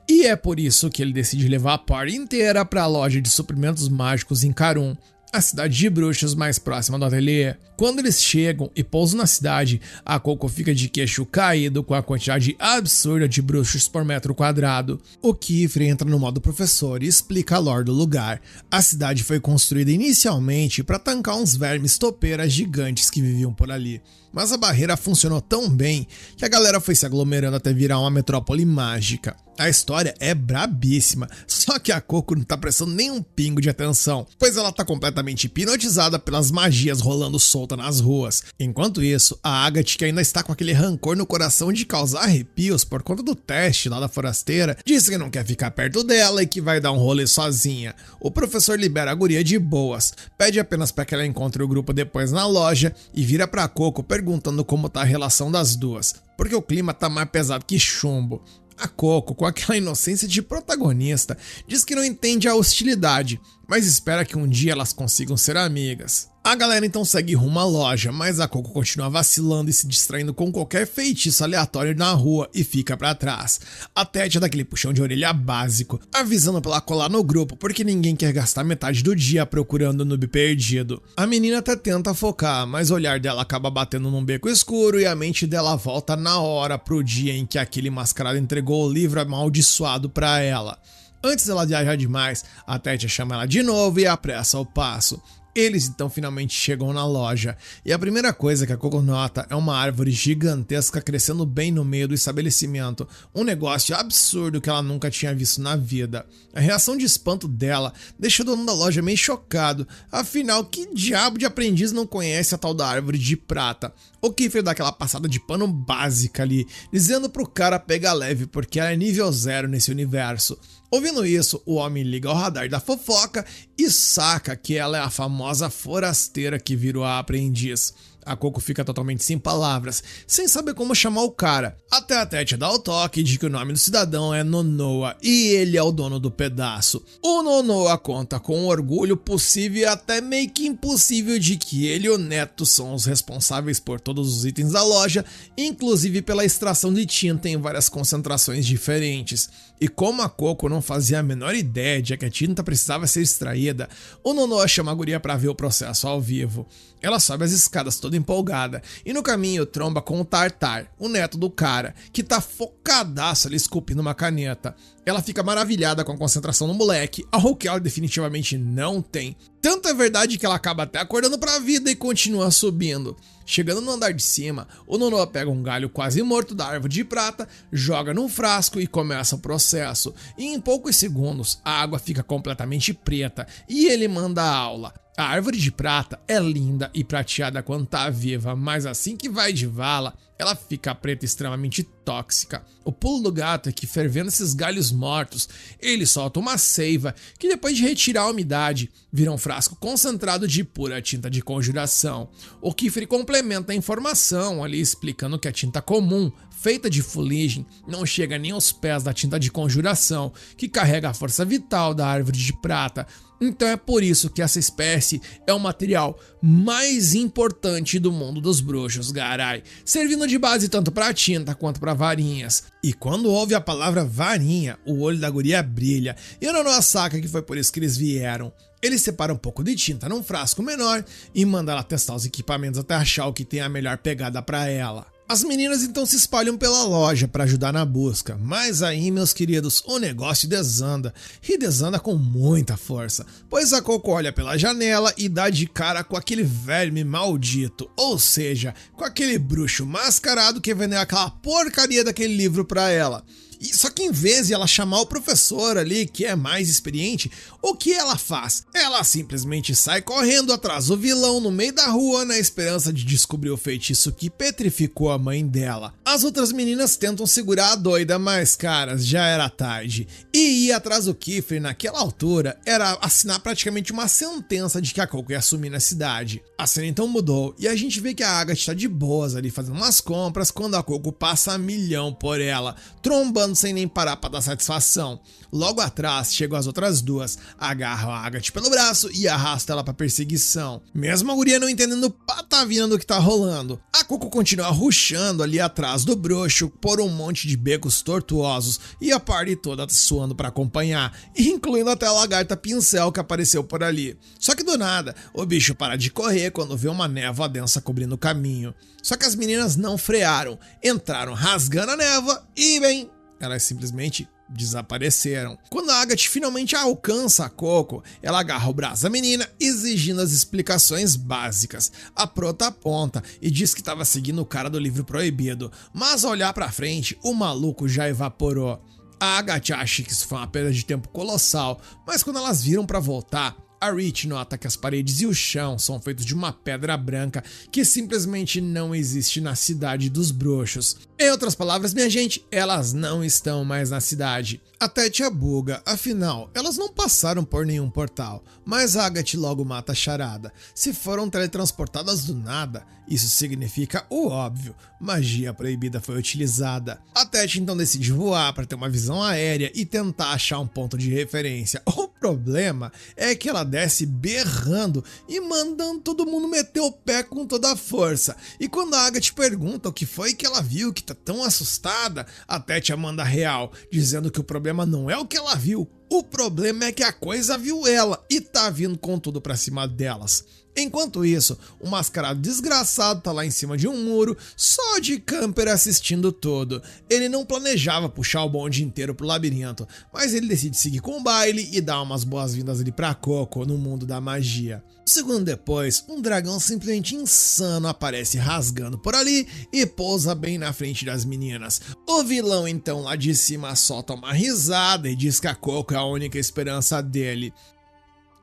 E é por isso que ele decide levar a party inteira para a loja de suprimentos mágicos em Carum, a cidade de bruxos mais próxima do ateliê. Quando eles chegam e pousam na cidade, a Coco fica de queixo caído com a quantidade absurda de bruxos por metro quadrado. O Kifre entra no modo professor e explica a lore do lugar. A cidade foi construída inicialmente para tancar uns vermes topeiras gigantes que viviam por ali. Mas a barreira funcionou tão bem que a galera foi se aglomerando até virar uma metrópole mágica. A história é brabíssima, só que a Coco não tá prestando nenhum pingo de atenção, pois ela tá completamente hipnotizada pelas magias rolando solta nas ruas. Enquanto isso, a Agatha, que ainda está com aquele rancor no coração de causar arrepios por conta do teste lá da forasteira, disse que não quer ficar perto dela e que vai dar um rolê sozinha. O professor libera a guria de boas, pede apenas para que ela encontre o grupo depois na loja e vira pra Coco perguntando como tá a relação das duas, porque o clima tá mais pesado que chumbo. A Coco, com aquela inocência de protagonista, diz que não entende a hostilidade, mas espera que um dia elas consigam ser amigas. A galera então segue rumo à loja, mas a Coco continua vacilando e se distraindo com qualquer feitiço aleatório na rua e fica pra trás. A Tete dá aquele puxão de orelha básico, avisando pra ela colar no grupo, porque ninguém quer gastar metade do dia procurando o noob perdido. A menina até tenta focar, mas o olhar dela acaba batendo num beco escuro e a mente dela volta na hora pro dia em que aquele mascarado entregou o livro amaldiçoado pra ela. Antes dela viajar demais, a Tete chama ela de novo e apressa o passo. Eles então finalmente chegam na loja, e a primeira coisa que a Coco nota é uma árvore gigantesca crescendo bem no meio do estabelecimento, um negócio absurdo que ela nunca tinha visto na vida. A reação de espanto dela deixa o dono da loja meio chocado, afinal que diabo de aprendiz não conhece a tal da árvore de prata? O Kiefer dá aquela passada de pano básica ali, dizendo pro cara pegar leve porque ela é nível 0 nesse universo. Ouvindo isso, o homem liga ao radar da fofoca e saca que ela é a famosa forasteira que virou a aprendiz. A Coco fica totalmente sem palavras, sem saber como chamar o cara. Até a Tete dá o toque de que o nome do cidadão é Nonoa e ele é o dono do pedaço. O Nonoa conta com um orgulho possível e até meio que impossível de que ele e o neto são os responsáveis por todos os itens da loja, inclusive pela extração de tinta em várias concentrações diferentes. E como a Coco não fazia a menor ideia de que a tinta precisava ser extraída, o Nonoa chama a guria pra ver o processo ao vivo. Ela sobe as escadas toda empolgada e no caminho tromba com o Tartar, o neto do cara, que tá focadaço ali esculpindo uma caneta. Ela fica maravilhada com a concentração do moleque, algo que ela definitivamente não tem. Tanto é verdade que ela acaba até acordando pra vida e continua subindo. Chegando no andar de cima, o Nonoa pega um galho quase morto da árvore de prata, joga num frasco e começa o processo. E em poucos segundos, a água fica completamente preta e ele manda a aula. A árvore de prata é linda e prateada quando tá viva, mas assim que vai de vala, ela fica preta e extremamente tóxica. O pulo do gato é que, fervendo esses galhos mortos, ele solta uma seiva que, depois de retirar a umidade, vira um frasco concentrado de pura tinta de conjuração. O Kiefer complementa a informação ali explicando que a tinta comum, feita de fuligem, não chega nem aos pés da tinta de conjuração, que carrega a força vital da árvore de prata. Então é por isso que essa espécie é o material mais importante do mundo dos bruxos, garai, servindo de base tanto para tinta quanto para varinhas. E quando ouve a palavra varinha, o olho da guria brilha, e o Nonoa saca que foi por isso que eles vieram. Ele separa um pouco de tinta num frasco menor e manda ela testar os equipamentos até achar o que tem a melhor pegada para ela. As meninas então se espalham pela loja para ajudar na busca, mas aí, meus queridos, o negócio desanda, e desanda com muita força, pois a Coco olha pela janela e dá de cara com aquele verme maldito, ou seja, com aquele bruxo mascarado que vendeu aquela porcaria daquele livro para ela. Só que em vez de ela chamar o professor ali, que é mais experiente, o que ela faz? Ela simplesmente sai correndo atrás do vilão no meio da rua na esperança de descobrir o feitiço que petrificou a mãe dela. As outras meninas tentam segurar a doida, mas caras, já era tarde. E ir atrás do Kiefer naquela altura era assinar praticamente uma sentença de que a Coco ia sumir na cidade. A cena então mudou e a gente vê que a Agatha tá de boas ali fazendo umas compras quando a Coco passa a milhão por ela, trombando sem nem parar pra dar satisfação. Logo atrás chegam as outras duas, agarram a Agatha pelo braço e arrastam ela pra perseguição. Mesmo a guria não entendendo patavina do que tá rolando, a Coco continua rushando ali atrás do bruxo por um monte de becos tortuosos e a party toda suando pra acompanhar, incluindo até a lagarta pincel que apareceu por ali. Só que do nada, o bicho para de correr quando vê uma névoa densa cobrindo o caminho. Só que as meninas não frearam, entraram rasgando a névoa e, bem, elas simplesmente desapareceram. Quando a Agatha finalmente alcança a Coco, ela agarra o braço da menina, exigindo as explicações básicas. A prota aponta e diz que estava seguindo o cara do livro proibido, mas ao olhar pra frente, o maluco já evaporou. A Agatha acha que isso foi uma perda de tempo colossal, mas quando elas viram para voltar, a Rich nota que as paredes e o chão são feitos de uma pedra branca que simplesmente não existe na cidade dos bruxos. Em outras palavras, minha gente, elas não estão mais na cidade. A Tétia buga, afinal, elas não passaram por nenhum portal, mas a Agatha logo mata a charada. Se foram teletransportadas do nada, isso significa o óbvio, magia proibida foi utilizada. A Tétia então decide voar para ter uma visão aérea e tentar achar um ponto de referência. O problema é que ela desce berrando e mandando todo mundo meter o pé com toda a força. E quando a Agatha pergunta o que foi que ela viu que tá tão assustada, a Tétia manda real, dizendo que o problema não é o que ela viu, o problema é que a coisa viu ela e tá vindo com tudo pra cima delas. Enquanto isso, o mascarado desgraçado tá lá em cima de um muro, só de camper assistindo tudo. Ele não planejava puxar o bonde inteiro pro labirinto, mas ele decide seguir com o baile e dar umas boas-vindas ali pra Coco no mundo da magia. Um segundo depois, um dragão simplesmente insano aparece rasgando por ali e pousa bem na frente das meninas. O vilão então lá de cima solta uma risada e diz que a Coco é a única esperança dele.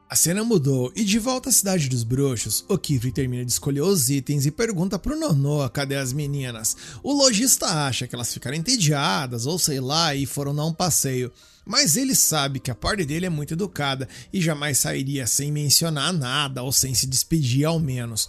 A cena mudou e de volta à cidade dos bruxos, o Kifli termina de escolher os itens e pergunta pro Nonoa cadê as meninas. O lojista acha que elas ficaram entediadas ou sei lá e foram dar um passeio, mas ele sabe que a parte dele é muito educada e jamais sairia sem mencionar nada ou sem se despedir ao menos.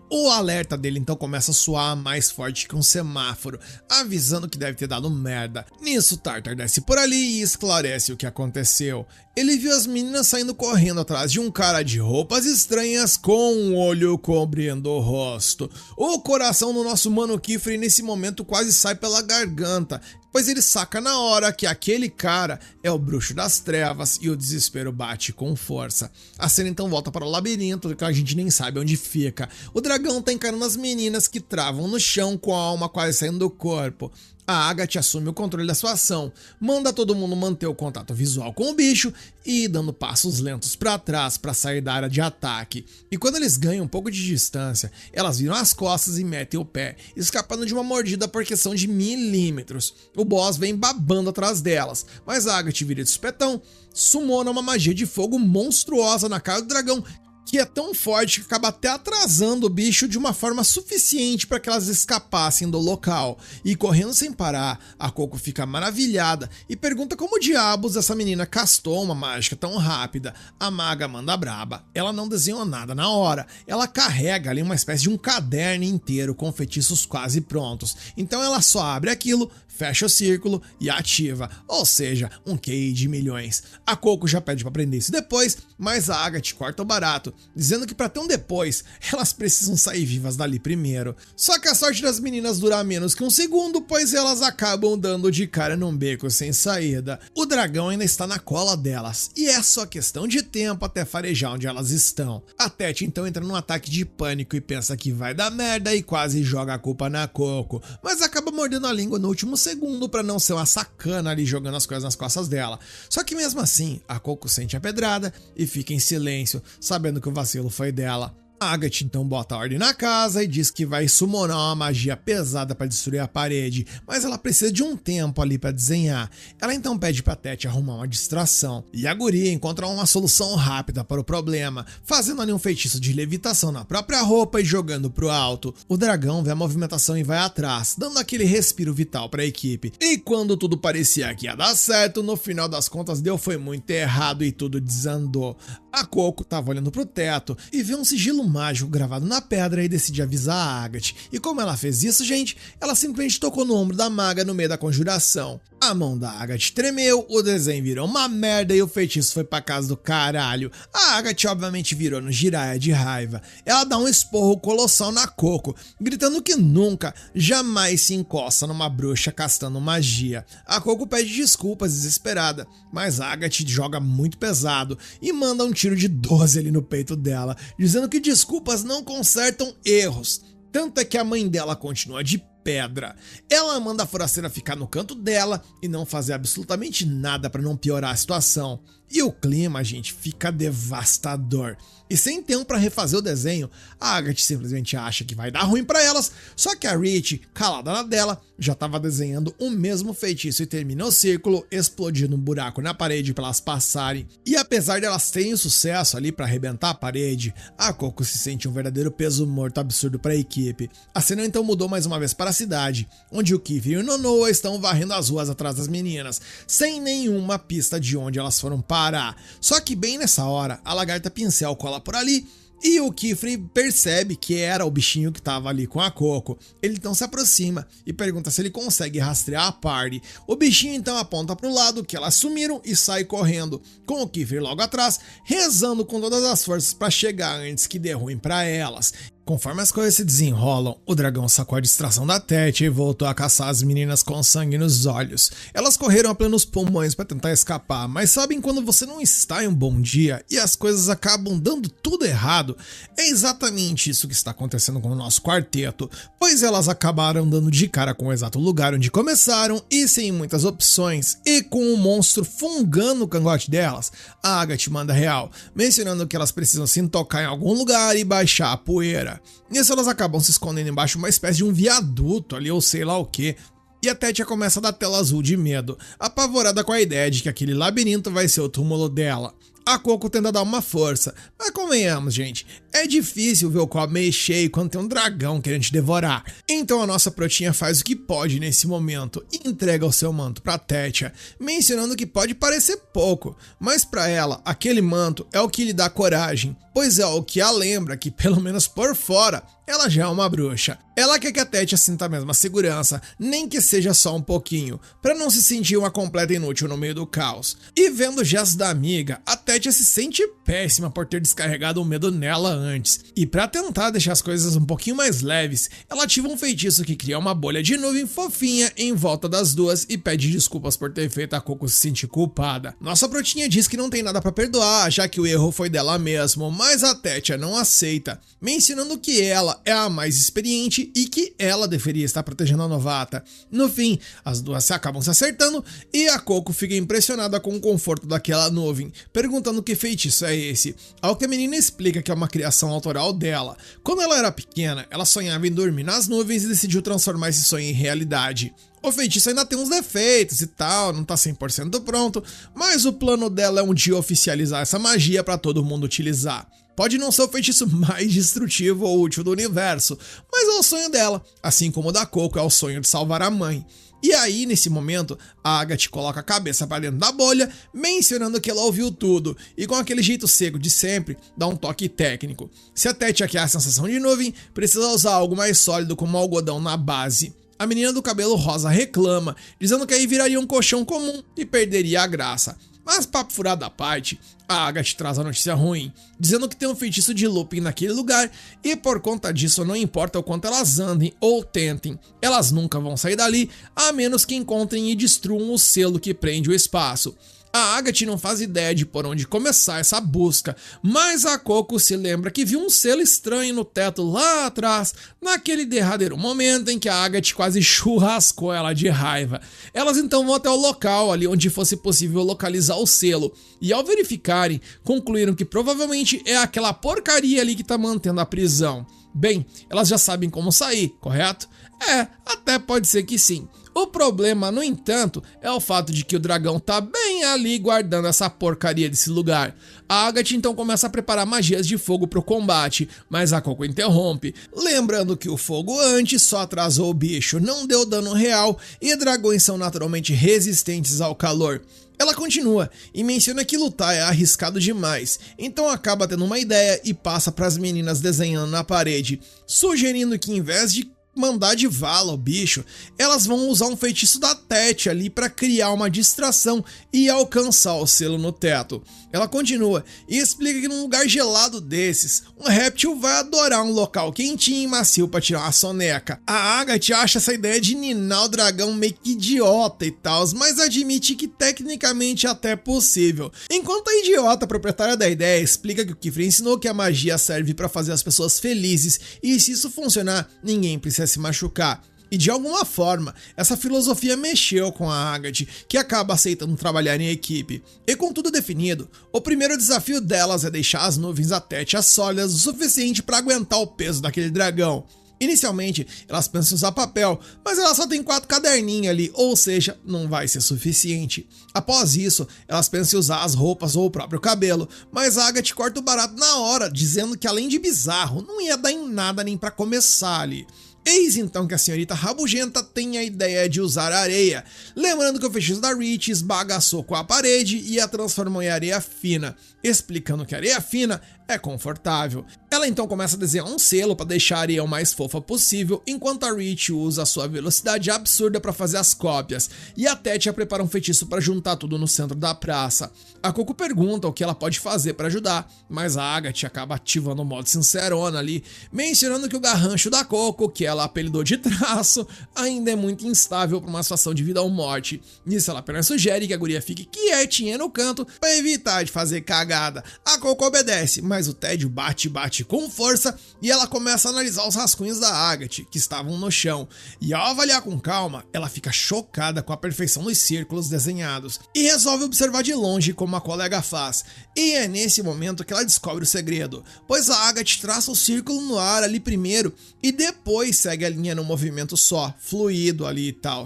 O alerta dele então começa a soar mais forte que um semáforo, avisando que deve ter dado merda. Nisso, Tartar desce por ali e esclarece o que aconteceu. Ele viu as meninas saindo correndo atrás de um cara de roupas estranhas com um olho cobrindo o rosto. O coração do nosso mano Kifri nesse momento quase sai pela garganta, pois ele saca na hora que aquele cara é o bruxo das trevas e o desespero bate com força. A cena então volta para o labirinto, que a gente nem sabe onde fica. O dragão tá encarando as meninas que travam no chão com a alma quase saindo do corpo. A Agatha assume o controle da sua ação, manda todo mundo manter o contato visual com o bicho e ir dando passos lentos para trás para sair da área de ataque. E quando eles ganham um pouco de distância, elas viram as costas e metem o pé, escapando de uma mordida por questão de milímetros. O boss vem babando atrás delas, mas a Agatha vira de supetão, sumona uma magia de fogo monstruosa na cara do dragão, que é tão forte que acaba até atrasando o bicho de uma forma suficiente para que elas escapassem do local. E correndo sem parar, a Coco fica maravilhada e pergunta como diabos essa menina castou uma mágica tão rápida. A maga manda braba, ela não desenhou nada na hora, ela carrega ali uma espécie de um caderno inteiro com feitiços quase prontos, então ela só abre aquilo, fecha o círculo e ativa, ou seja, um QI de milhões. A Coco já pede para aprender isso depois, mas a Agatha corta o barato, dizendo que para ter um depois, elas precisam sair vivas dali primeiro. Só que a sorte das meninas dura menos que um segundo, pois elas acabam dando de cara num beco sem saída. O dragão ainda está na cola delas, e é só questão de tempo até farejar onde elas estão. A Tete então entra num ataque de pânico e pensa que vai dar merda e quase joga a culpa na Coco, mas acaba mordendo a língua no último segundo para não ser uma sacana ali jogando as coisas nas costas dela. Só que mesmo assim, a Coco sente a pedrada e fica em silêncio, sabendo que o vacilo foi dela. A Agatha então bota a ordem na casa e diz que vai summonar uma magia pesada para destruir a parede, mas ela precisa de um tempo ali para desenhar. Ela então pede pra Tete arrumar uma distração, e a guria encontra uma solução rápida para o problema, fazendo ali um feitiço de levitação na própria roupa e jogando pro alto. O dragão vê a movimentação e vai atrás, dando aquele respiro vital para a equipe. E quando tudo parecia que ia dar certo, no final das contas deu foi muito errado e tudo desandou. A Coco tava olhando pro teto e vê um sigilo mágico gravado na pedra e decide avisar a Agatha. E como ela fez isso, gente? Ela simplesmente tocou no ombro da maga no meio da conjuração. A mão da Agatha tremeu, o desenho virou uma merda e o feitiço foi pra casa do caralho. A Agatha obviamente virou no giraia de raiva. Ela dá um esporro colossal na Coco, gritando que nunca, jamais se encosta numa bruxa castando magia. A Coco pede desculpas desesperada, mas a Agatha joga muito pesado e manda um tiro de 12 ali no peito dela, dizendo que desculpas não consertam erros. Tanto é que a mãe dela continua de pedra. Ela manda a forasteira ficar no canto dela e não fazer absolutamente nada para não piorar a situação. E o clima, gente, fica devastador. E sem tempo pra refazer o desenho, a Agatha simplesmente acha que vai dar ruim pra elas, só que a Rich, calada na dela, já tava desenhando o mesmo feitiço e termina o círculo, explodindo um buraco na parede pra elas passarem. E apesar de elas terem sucesso ali pra arrebentar a parede, a Coco se sente um verdadeiro peso morto absurdo pra equipe. A cena então mudou mais uma vez para a cidade, onde o Kiefer e o Nonoa estão varrendo as ruas atrás das meninas, sem nenhuma pista de onde elas foram parar. Só que bem nessa hora, a lagarta pincel cola por ali e o Kiefer percebe que era o bichinho que tava ali com a Coco. Ele então se aproxima e pergunta se ele consegue rastrear a party. O bichinho então aponta pro lado que elas sumiram e sai correndo, com o Kiefer logo atrás, rezando com todas as forças para chegar antes que dê ruim para elas. Conforme as coisas se desenrolam, o dragão sacou a distração da Tétia e voltou a caçar as meninas com sangue nos olhos. Elas correram a plenos pulmões para tentar escapar, mas sabem quando você não está em um bom dia e as coisas acabam dando tudo errado? É exatamente isso que está acontecendo com o nosso quarteto, pois elas acabaram dando de cara com o exato lugar onde começaram e sem muitas opções, e com o monstro fungando o cangote delas, a Agatha manda real, mencionando que elas precisam se tocar em algum lugar e baixar a poeira. Nisso elas acabam se escondendo embaixo de uma espécie de um viaduto ali, ou sei lá o que. E a Tétia começa a dar tela azul de medo, apavorada com a ideia de que aquele labirinto vai ser o túmulo dela. A Coco tenta dar uma força, mas convenhamos, gente, é difícil ver o copo meio cheio quando tem um dragão querendo te devorar. Então a nossa protinha faz o que pode nesse momento e entrega o seu manto pra Tétia, mencionando que pode parecer pouco, mas pra ela, aquele manto é o que lhe dá coragem, pois é o que a lembra que, pelo menos por fora, ela já é uma bruxa. Ela quer que a Tétia sinta a mesma segurança, nem que seja só um pouquinho, pra não se sentir uma completa inútil no meio do caos. E vendo o gesto da amiga, a Tétia se sente péssima por ter descarregado o medo nela antes. E pra tentar deixar as coisas um pouquinho mais leves, ela ativa um feitiço que cria uma bolha de nuvem fofinha em volta das duas e pede desculpas por ter feito a Coco se sentir culpada. Nossa brotinha diz que não tem nada pra perdoar, já que o erro foi dela mesmo, mas a Tétia não aceita, mencionando que ela é a mais experiente e que ela deveria estar protegendo a novata. No fim, as duas acabam se acertando e a Coco fica impressionada com o conforto daquela nuvem, perguntando que feitiço é esse, ao que a menina explica que é uma criação autoral dela. Quando ela era pequena, ela sonhava em dormir nas nuvens e decidiu transformar esse sonho em realidade. O feitiço ainda tem uns defeitos e tal, não tá 100% pronto, mas o plano dela é um dia oficializar essa magia para todo mundo utilizar. Pode não ser o feitiço mais destrutivo ou útil do universo, mas é o sonho dela, assim como o da Coco é o sonho de salvar a mãe. E aí, nesse momento, a Agatha coloca a cabeça para dentro da bolha, mencionando que ela ouviu tudo, e com aquele jeito seco de sempre, dá um toque técnico. Se a Tétia quer a sensação de nuvem, precisa usar algo mais sólido como algodão na base. A menina do cabelo rosa reclama, dizendo que aí viraria um colchão comum e perderia a graça. Mas papo furado à parte, a Agatha traz a notícia ruim, dizendo que tem um feitiço de looping naquele lugar e por conta disso não importa o quanto elas andem ou tentem, elas nunca vão sair dali a menos que encontrem e destruam o selo que prende o espaço. A Agatha não faz ideia de por onde começar essa busca, mas a Coco se lembra que viu um selo estranho no teto lá atrás, naquele derradeiro momento em que a Agatha quase churrascou ela de raiva. Elas então vão até o local ali onde fosse possível localizar o selo, e ao verificarem, concluíram que provavelmente é aquela porcaria ali que tá mantendo a prisão. Bem, elas já sabem como sair, correto? É, até pode ser que sim. O problema, no entanto, é o fato de que o dragão tá bem ali guardando essa porcaria desse lugar. A Agatha então começa a preparar magias de fogo pro combate, mas a Coco interrompe, lembrando que o fogo antes só atrasou o bicho, não deu dano real e dragões são naturalmente resistentes ao calor. Ela continua e menciona que lutar é arriscado demais, então acaba tendo uma ideia e passa para as meninas desenhando na parede, sugerindo que em vez de mandar de vala o bicho, elas vão usar um feitiço da Tétia ali para criar uma distração e alcançar o selo no teto. Ela continua e explica que num lugar gelado desses, um réptil vai adorar um local quentinho e macio para tirar uma soneca. A Agatha acha essa ideia de ninar o dragão meio que idiota e tal, mas admite que tecnicamente até é possível. Enquanto a idiota proprietária da ideia explica que o Kiefer ensinou que a magia serve para fazer as pessoas felizes e se isso funcionar, ninguém precisa se machucar. E de alguma forma, essa filosofia mexeu com a Agathe, que acaba aceitando trabalhar em equipe. E com tudo definido, o primeiro desafio delas é deixar as nuvens da Tétia sólidas o suficiente para aguentar o peso daquele dragão. Inicialmente, elas pensam em usar papel, mas elas só têm 4 caderninhos ali, ou seja, não vai ser suficiente. Após isso, elas pensam em usar as roupas ou o próprio cabelo, mas a Agathe corta o barato na hora, dizendo que além de bizarro, não ia dar em nada nem para começar ali. Eis então que a senhorita Rabugenta tem a ideia de usar areia, lembrando que o feitiço da Rich esbagaçou com a parede e a transformou em areia fina, explicando que a areia fina é confortável. Ela então começa a desenhar um selo para deixar a areia o mais fofa possível, enquanto a Rich usa a sua velocidade absurda para fazer as cópias, e a Tétia prepara um feitiço para juntar tudo no centro da praça. A Coco pergunta o que ela pode fazer para ajudar, mas a Agathe acaba ativando o modo sincerona ali, mencionando que o garrancho da Coco, que ela apelidou de traço, ainda é muito instável para uma situação de vida ou morte. Nisso ela apenas sugere que a guria fique quietinha no canto para evitar de fazer cagada. A Coco obedece, mas o tédio bate com força e ela começa a analisar os rascunhos da Agathe, que estavam no chão. E ao avaliar com calma, ela fica chocada com a perfeição dos círculos desenhados e resolve observar de longe como a colega faz. E é nesse momento que ela descobre o segredo, pois a Agathe traça o círculo no ar ali primeiro e depois segue a linha num movimento só, fluido ali e tal.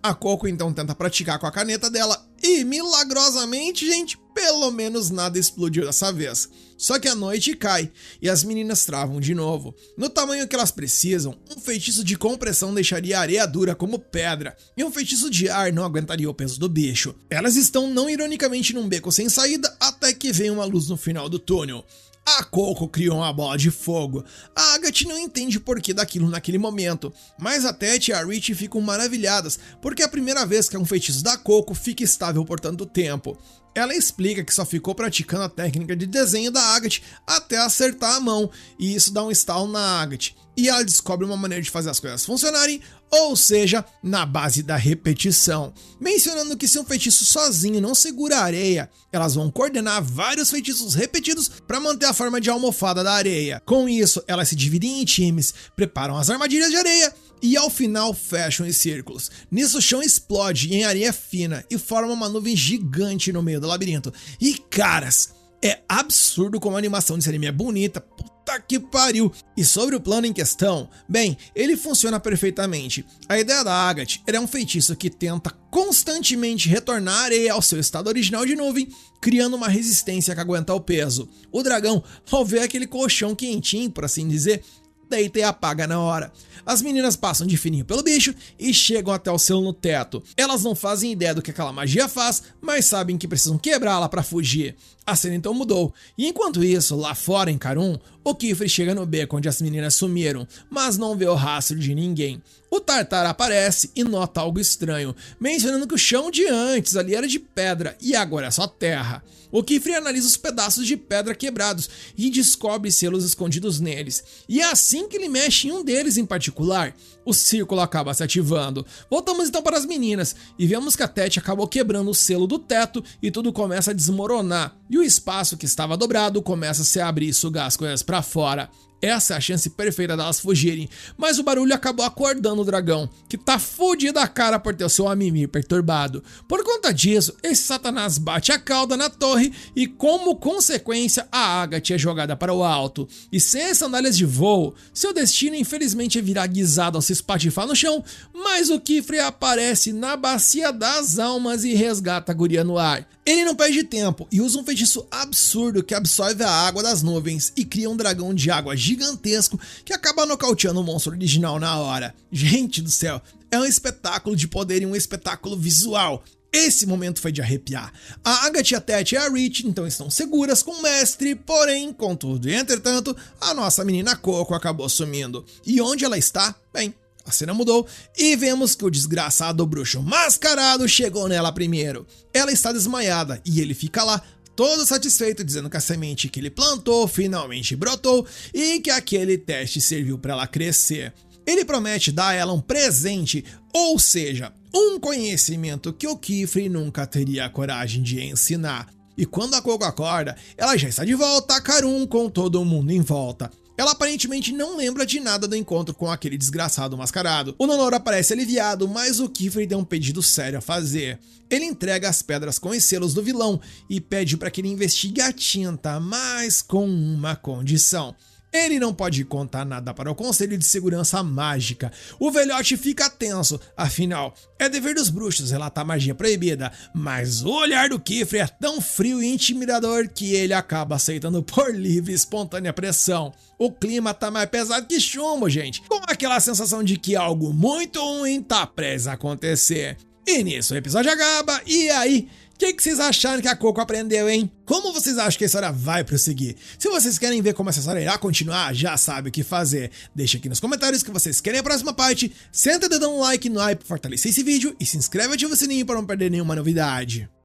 A Coco então tenta praticar com a caneta dela e, milagrosamente, gente, pelo menos nada explodiu dessa vez. Só que a noite cai e as meninas travam de novo. No tamanho que elas precisam, um feitiço de compressão deixaria a areia dura como pedra e um feitiço de ar não aguentaria o peso do bicho. Elas estão não ironicamente num beco sem saída até que vem uma luz no final do túnel. A Coco criou uma bola de fogo. A Agathe não entende o porquê daquilo naquele momento, mas a Tétia e a Rich ficam maravilhadas, porque é a primeira vez que um feitiço da Coco fica estável por tanto tempo. Ela explica que só ficou praticando a técnica de desenho da Agathe até acertar a mão, e isso dá um estalo na Agathe, e ela descobre uma maneira de fazer as coisas funcionarem, ou seja, na base da repetição. Mencionando que se um feitiço sozinho não segura a areia, elas vão coordenar vários feitiços repetidos para manter a forma de almofada da areia. Com isso, elas se dividem em times, preparam as armadilhas de areia e ao final fecham os círculos. Nisso o chão explode em areia fina e forma uma nuvem gigante no meio do labirinto. E caras, é absurdo como a animação desse anime é bonita. Puta que pariu! E sobre o plano em questão, bem, ele funciona perfeitamente. A ideia da Agathe era um feitiço que tenta constantemente retornar a areia ao seu estado original de nuvem, criando uma resistência que aguenta o peso. O dragão, ao ver aquele colchão quentinho, por assim dizer, deita e apaga na hora. As meninas passam de fininho pelo bicho e chegam até o selo no teto. Elas não fazem ideia do que aquela magia faz, mas sabem que precisam quebrá-la para fugir. A cena então mudou, e enquanto isso, lá fora em Karun, o Kifre chega no beco onde as meninas sumiram, mas não vê o rastro de ninguém. O Tartar aparece e nota algo estranho, mencionando que o chão de antes ali era de pedra e agora é só terra. O Kifre analisa os pedaços de pedra quebrados e descobre selos escondidos neles, e é assim que ele mexe em um deles em particular, o círculo acaba se ativando. Voltamos então para as meninas e vemos que a Tétia acabou quebrando o selo do teto e tudo começa a desmoronar, e o espaço que estava dobrado começa a se abrir e sugar as coisas para fora. Essa é a chance perfeita delas fugirem, mas o barulho acabou acordando o dragão, que tá fudido a cara por ter o seu Amimir perturbado. Por conta disso, esse Satanás bate a cauda na torre e, como consequência, a Agathe é jogada para o alto. E sem as sandálias de voo, seu destino infelizmente é virar guisado ao se espatifar no chão, mas o Kifre aparece na Bacia das Almas e resgata a guria no ar. Ele não perde tempo e usa um feitiço absurdo que absorve a água das nuvens e cria um dragão de água gigantesco que acaba nocauteando o monstro original na hora. Gente do céu, é um espetáculo de poder e um espetáculo visual. Esse momento foi de arrepiar. A Agathe, a Tétia e a Rich então estão seguras com o mestre, porém, contudo e entretanto, a nossa menina Coco acabou sumindo. E onde ela está? Bem, a cena mudou e vemos que o desgraçado bruxo mascarado chegou nela primeiro. Ela está desmaiada e ele fica lá, todo satisfeito, dizendo que a semente que ele plantou finalmente brotou e que aquele teste serviu para ela crescer. Ele promete dar a ela um presente, ou seja, um conhecimento que o Kifre nunca teria a coragem de ensinar. E quando a Coco acorda, ela já está de volta a Karun com todo mundo em volta. Ela aparentemente não lembra de nada do encontro com aquele desgraçado mascarado. O Nonoro parece aliviado, mas o Kiffer tem um pedido sério a fazer. Ele entrega as pedras com os selos do vilão e pede para que ele investigue a tinta, mas com uma condição. Ele não pode contar nada para o Conselho de Segurança Mágica. O velhote fica tenso, afinal, é dever dos bruxos relatar magia proibida, mas o olhar do Kiffer é tão frio e intimidador que ele acaba aceitando por livre e espontânea pressão. O clima tá mais pesado que chumbo, gente, com aquela sensação de que algo muito ruim tá prestes a acontecer. E nisso o episódio acaba, e aí? O que vocês acharam que a Coco aprendeu, hein? Como vocês acham que a história vai prosseguir? Se vocês querem ver como essa história irá continuar, já sabe o que fazer. Deixa aqui nos comentários que vocês querem a próxima parte, senta o dedão no like no like para fortalecer esse vídeo e se inscreve e ativa o sininho para não perder nenhuma novidade.